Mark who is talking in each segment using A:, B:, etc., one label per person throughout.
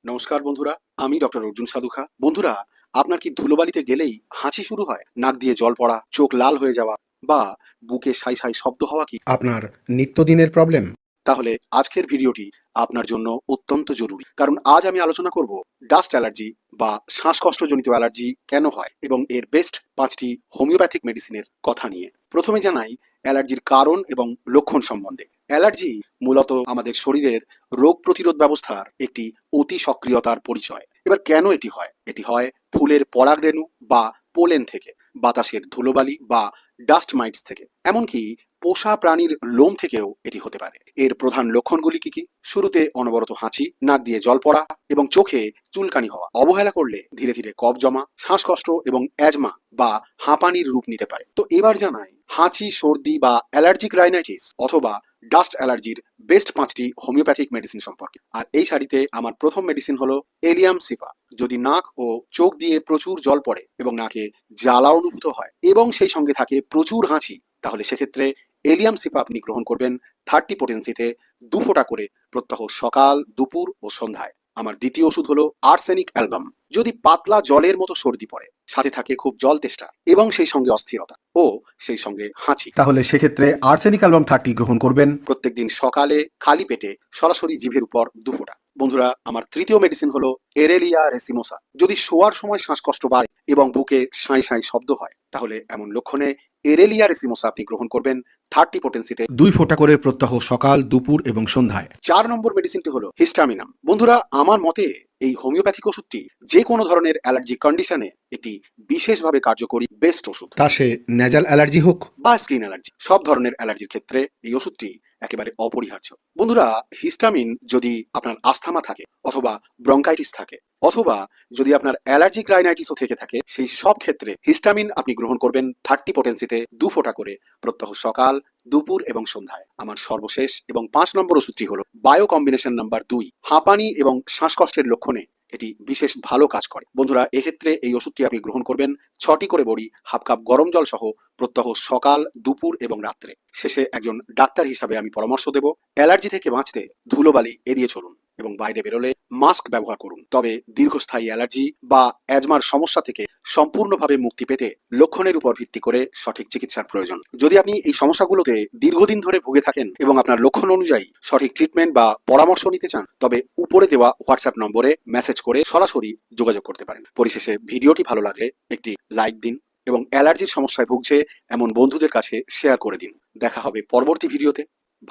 A: নমস্কার বন্ধুরা, আমি ডক্টর অর্জুন সাধুখা। বন্ধুরা, আপনার কি ধুলোবালিতে গেলেই হাঁচি শুরু হয়, নাক দিয়ে জল পড়া, চোখ লাল হয়ে যাওয়া বা বুকে সাই সাই শব্দ হওয়া কি
B: আপনার নিত্যদিনের প্রবলেম?
A: তাহলে আজকের ভিডিওটি আপনার জন্য অত্যন্ত জরুরি, কারণ আজ আমি আলোচনা করব ডাস্ট অ্যালার্জি বা শ্বাসকষ্টজনিত অ্যালার্জি কেন হয় এবং এর বেস্ট 5টি হোমিওপ্যাথিক মেডিসিনের কথা নিয়ে। প্রথমে জানাই অ্যালার্জির কারণ এবং লক্ষণ সম্বন্ধে। অ্যালার্জি মূলত আমাদের শরীরের রোগ প্রতিরোধ ব্যবস্থার একটি অতি সক্রিয়তার পরিচয়। এবার কেন এটি হয়? এটি হয় ফুলের পরাগরেণু বা পোলেন থেকে, বাতাসের ধুলোবালি বা ডাস্ট মাইটস থেকে, এমনকি পোষা প্রাণীর লোম থেকেও এটি হতে পারে। এর প্রধান লক্ষণগুলি কি কি? শুরুতে অনবরত হাঁচি, নাক দিয়ে জল পড়া এবং চোখে চুলকানি হওয়া। অবহেলা করলে ধীরে ধীরে কফ জমা, শ্বাসকষ্ট এবং অ্যাজমা বা হাঁপানির রূপ নিতে পারে। তো এবার জানাই হাঁচি, সর্দি বা অ্যালার্জিক রাইনাইটিস অথবা ডাস্ট অ্যালার্জির বেস্ট 5টি হোমিওপ্যাথিক মেডিসিন সম্পর্কে। আর এই সারিতে আমার প্রথম মেডিসিন হলো এলিয়াম সিপা। যদি নাক ও চোখ দিয়ে প্রচুর জল পড়ে এবং নাকে জ্বালা অনুভূত হয় এবং সেই সঙ্গে থাকে প্রচুর হাঁচি, তাহলে সেক্ষেত্রে এলিয়াম সিপা আপনি গ্রহণ করবেন 30 পোটেন্সিতে 2 ফোঁটা করে প্রত্যহ সকাল, দুপুর ও সন্ধ্যায়। আমার দ্বিতীয় ওষুধ হলো আর্সেনিক অ্যালবাম। যদি পাতলা জলের মতো সর্দি পড়ে, সাথে থাকে খুব জল তেষ্টা এবং সেই সঙ্গে অস্থিরতা ও সেই সঙ্গে হাঁচি,
B: তাহলে সেক্ষেত্রে আর্সেনিক অ্যালবাম 30 গ্রহণ করবেন।
A: প্রত্যেকদিন সকালে খালি পেটে সরাসরি জিভের উপর 2 ফোঁটা। বন্ধুরা, আমার তৃতীয় মেডিসিন হলো এরেলিয়া রেসিমোসা। যদি শোয়ার সময় শ্বাসকষ্ট বাড়ে এবং বুকে সাঁই সাঁই শব্দ হয়, তাহলে এমন লক্ষণে এরেলিয়া রেসিমোসা আপনি গ্রহণ করবেন 30 পোটেন্সিতে
B: 2 ফোঁটা করে প্রত্যহ সকাল, দুপুর এবং সন্ধ্যায়।
A: 4 নম্বর মেডিসিনটি হলো হিস্টামিনাম। বন্ধুরা, আমার মতে এই হোমিওপ্যাথিক ওষুধটি যে কোনো ধরনের অ্যালার্জি কন্ডিশনে একটি বিশেষভাবে কার্যকরী বেস্ট ওষুধ।
B: তা সে ন্যাজাল অ্যালার্জি হোক
A: বা স্কিন অ্যালার্জি, সব ধরনের অ্যালার্জির ক্ষেত্রে এই ওষুধটি একেবারে অপরিহার্য। বন্ধুরা, হিস্টামিন যদি আপনার আস্থমা থাকে অথবা ব্রঙ্কাইটিস থাকে অথবা যদি আপনার অ্যালার্জিক রাইনাইটিসও থেকে থাকে, সেই সব ক্ষেত্রে হিস্টামিন আপনি গ্রহণ করবেন 30 পোটেন্সিতে 2 ফোঁটা করে প্রত্যহ সকাল, দুপুর এবং সন্ধ্যায়। আমার সর্বশেষ এবং 5 নম্বর ওষুধটি হলো বায়ো কম্বিনেশন নাম্বার 2। হাঁপানি এবং শ্বাসকষ্টের লক্ষণে এটি বিশেষ ভালো কাজ করে। বন্ধুরা, এক্ষেত্রে এই ওষুধটি আপনি গ্রহণ করবেন 6টি করে বড়ি, হাফ কাপ গরম জল সহ প্রত্যহ সকাল, দুপুর এবং রাত্রে। শেষে একজন ডাক্তার হিসাবে আমি পরামর্শ দেব, অ্যালার্জি থেকে বাঁচতে ধুলোবালি এড়িয়ে চলুন এবং বাইরে বেরোলে মাস্ক ব্যবহার করুন। তবে দীর্ঘস্থায়ী অ্যালার্জি বা অ্যাজমার সমস্যা থেকে সম্পূর্ণভাবে মুক্তি পেতে লক্ষণের উপর ভিত্তি করে সঠিক চিকিৎসার প্রয়োজন। যদি আপনি এই সমস্যাগুলোতে দীর্ঘদিন ধরে ভুগে থাকেন এবং আপনার লক্ষণ অনুযায়ী সঠিক ট্রিটমেন্ট বা পরামর্শ নিতে চান, তবে উপরে দেওয়া হোয়াটসঅ্যাপ নম্বরে মেসেজ করে সরাসরি যোগাযোগ করতে পারেন। পরিশেষে ভিডিওটি ভালো লাগলে একটি লাইক দিন এবং অ্যালার্জির সমস্যায় ভুগছে এমন বন্ধুদের কাছে শেয়ার করে দিন। দেখা হবে পরবর্তী ভিডিওতে।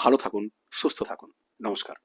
A: ভালো থাকুন, সুস্থ থাকুন। নমস্কার।